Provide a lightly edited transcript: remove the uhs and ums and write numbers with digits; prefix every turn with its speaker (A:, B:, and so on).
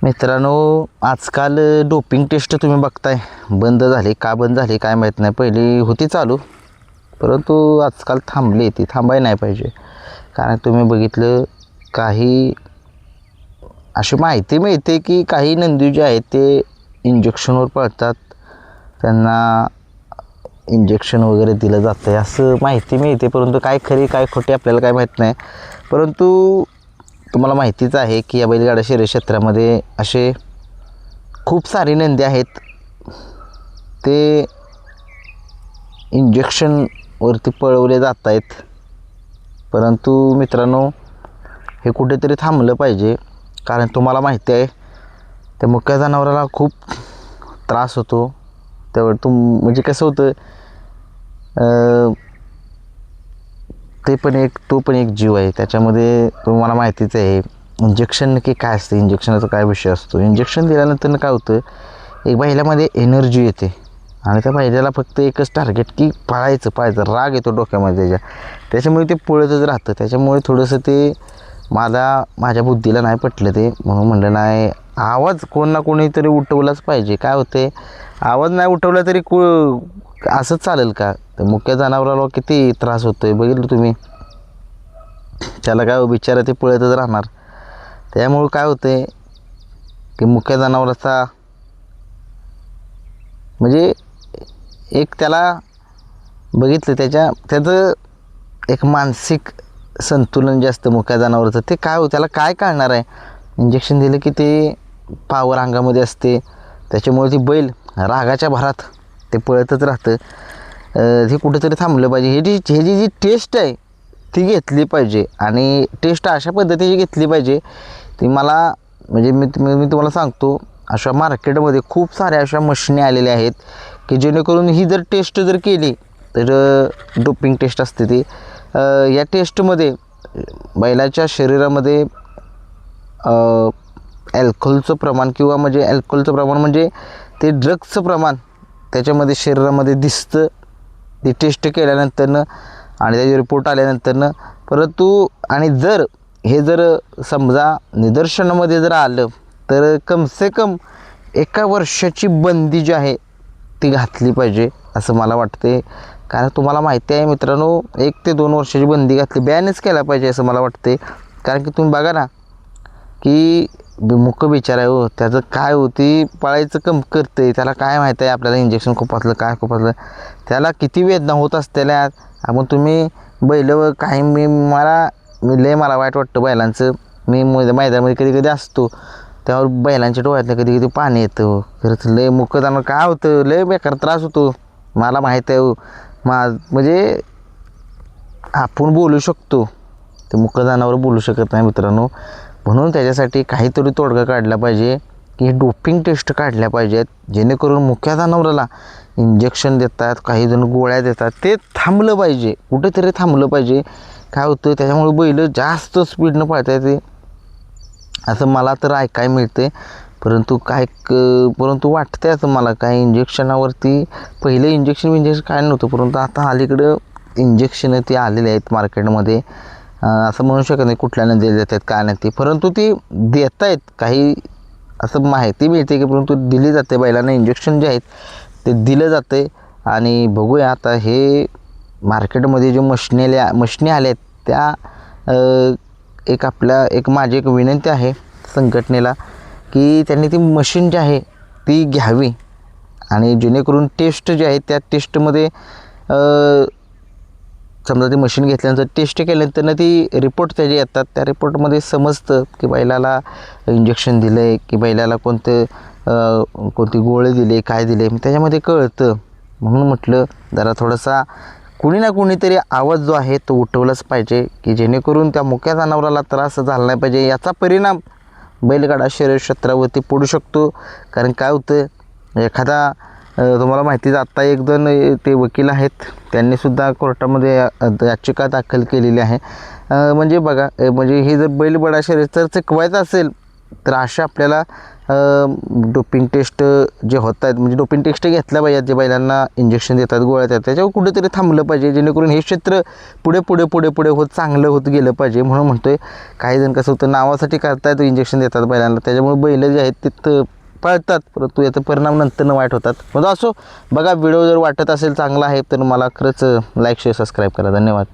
A: मित्रांनो, आजकाल doping taste तुम्ही बघताय बंद झाली. का बंद झाली काय माहीत नाही. पहिली होती चालू, परंतु आजकाल थांबली. ती थांबायला नाही पाहिजे. कारण तुम्ही बघितलं, काही अशी माहिती मिळते की काही नंदी जे आहेत ते इंजेक्शनवर पळतात, त्यांना इंजेक्शन वगैरे दिलं जातं आहे असं माहिती मिळते. परंतु काय खरी काय खोटी आपल्याला काय माहीत नाही. परंतु तुम्हाला माहितीच आहे की या बैलगाडा शर्यत क्षेत्रामध्ये असे खूप सारी नंदी आहेत, ते इंजेक्शनवरती पळवले जात आहेत. परंतु मित्रांनो, हे कुठेतरी थांबलं पाहिजे. कारण तुम्हाला माहिती आहे, त्या मुक्या जनावराला खूप त्रास होतो. त्यावर म्हणजे कसं होतं, तो पण एक जीव आहे. त्याच्यामध्ये तुम्हाला माहितीच आहे इंजेक्शन नक्की काय असतं, इंजेक्शनाचा काय विषय असतो. इंजेक्शन दिल्यानंतर काय होतं, एक बैलामध्ये एनर्जी येते आणि त्या बैलाला फक्त एकच टार्गेट की पळायचं. राग येतो डोक्यामध्ये त्याच्यामुळे ते पळतच राहतं. त्याच्यामुळे थोडंसं ते माझ्या बुद्धीला नाही पटलं ते. म्हणून म्हणलं नाही, आवाज कोण ना कोणीतरी उठवलाच पाहिजे. काय होते, आवाज नाही उठवला तरी असंच चालेल का? तर मुक्या जनावराला किती त्रास होतो आहे बघितलं तुम्ही. त्याला काय बिचारा ते पळतच राहणार. त्यामुळं काय होते की मुक्या जनावराचा म्हणजे एक त्याला बघितलं त्याचं एक मानसिक संतुलन जे असतं मुक्या जनावराचं, ते काय त्याला काय कळणार आहे. इंजेक्शन दिलं की ते पावर अंगामध्ये असते. त्याच्यामुळे ती बैल रागाच्या भरात ते पळतच राहतं. हे कुठेतरी थांबलं पाहिजे. ही जी टेस्ट आहे ती घेतली पाहिजे. आणि टेस्ट अशा पद्धतीची घेतली पाहिजे. ती मला म्हणजे मी तुम्हाला सांगतो, अशा मार्केटमध्ये खूप साऱ्या अशा मशिनी आलेल्या आहेत की जेणेकरून ही जर टेस्ट जर केली तर डोपिंग टेस्ट असते ती. या टेस्टमध्ये बैलाच्या शरीरामध्ये अल्कोहोलचं प्रमाण म्हणजे ते ड्रग्सचं प्रमाण त्याच्यामध्ये शरीरामध्ये दिसतं. ती टेस्ट केल्यानंतरनं आणि त्याचे रिपोर्ट आल्यानंतरनं. परंतु आणि जर समजा निदर्शनामध्ये जर आलं तर कमसे कम 1 वर्षाची बंदी जी आहे ती घातली पाहिजे असं मला वाटते. कारण तुम्हाला माहिती आहे मित्रांनो, 1 ते 2 वर्षाची बंदी बॅनच केला पाहिजे असं मला वाटते. कारण की तुम्ही बघा ना की मुकं बिचारा आहे हो, त्याचं काय होती पळायचं कम करते. त्याला काय माहीत आहे आपल्याला इंजेक्शन खोपासलं त्याला किती वेदना होत असतेल्या. आपण तुम्ही बैल काही मला वाईट वाटतं बैलांचं. मी मैदानामध्ये कधी असतो त्यावर बैलांच्या डोळ्यातनं कधी पाणी येतं. खरंच लय मुकं जाणं काय होतं, लय बेकार त्रास होतो. मला माहीत आहे हो. म्हणजे आपण बोलू शकतो, ते मुकं जनावर बोलू शकत नाही मित्रांनो. म्हणून त्याच्यासाठी काहीतरी तोडगा काढला पाहिजे की डोपिंग टेस्ट काढल्या पाहिजेत, जेणेकरून मुक्या जनावराला इंजेक्शन देतात, काही जण गोळ्या देतात, ते थांबलं पाहिजे. कुठेतरी थांबलं पाहिजे. काय होतं, त्याच्यामुळे बैल जास्त स्पीडनं पळतात ते असं मला तर ऐकायला मिळते. परंतु वाटते असं मला, काही इंजेक्शनावरती पहिले इंजेक्शन काय नव्हतं. परंतु आता अलीकडं इंजेक्शन ती आलेले आहेत मार्केटमध्ये. असं म्हणू शकत नाही कुठल्यानं दिले जातात काय नाही ते, परंतु ती देत आहेत. काही असं माहिती मिळते की परंतु दिली जाते बैलांना इंजेक्शन जे आहेत ते दिलं जाते. आणि बघूया आता हे मार्केटमध्ये जे मशनी आल्या आहेत त्या माझी एक विनंती आहे संघटनेला की त्यांनी ती मशीन जी आहे ती घ्यावी. आणि जेणेकरून टेस्ट जे आहे त्या टेस्टमध्ये समजा ती मशीन घेतल्यानंतर टेस्ट केल्यानंतर ती रिपोर्ट त्याचे येतात. त्या रिपोर्टमध्ये समजतं की बैलाला इंजेक्शन दिलं आहे की बैलाला कोणती गोळे दिले, काय दिले, त्याच्यामध्ये कळतं. म्हणून म्हटलं जरा थोडासा कुणी ना कुणीतरी आवाज जो आहे तो उठवलाच पाहिजे की जेणेकरून त्या मुक्या जनावराला त्रास झाला नाही पाहिजे. याचा परिणाम बैलगाडा शर्यत क्षेत्रावरती पडू शकतो. कारण काय होतं, एखादा तुम्हाला माहितीच, आत्ता 1-2 ते वकील आहेत, त्यांनीसुद्धा कोर्टामध्ये याचिका दाखल केलेली आहे. म्हणजे बघा, म्हणजे हे जर बैलगाडा शर्यत जर चुकवायचं असेल तर अशा आपल्याला डोपिंग टेस्ट जे होत आहेत म्हणजे डोपिंग टेस्ट घेतल्या पाहिजेत, जे बैलांना इंजेक्शन देतात, गोळ्या देतात, त्याच्यावर कुठेतरी थांबलं पाहिजे, जेणेकरून हे क्षेत्र पुढे पुढे पुढे पुढे होत चांगलं होत गेलं पाहिजे. म्हणून म्हणतो आहे, काही जण कसं होतं नावासाठी करतायत इंजेक्शन देतात बैलांना, त्याच्यामुळे बैल जे आहेत ते पळतात, परंतु याचा परिणाम नंतर वाईट होतात. म्हणजे असो बघा, व्हिडिओ जर वाटत असेल चांगला आहे तर मला खरंच लाईक शेअर सबस्क्राईब करा. धन्यवाद.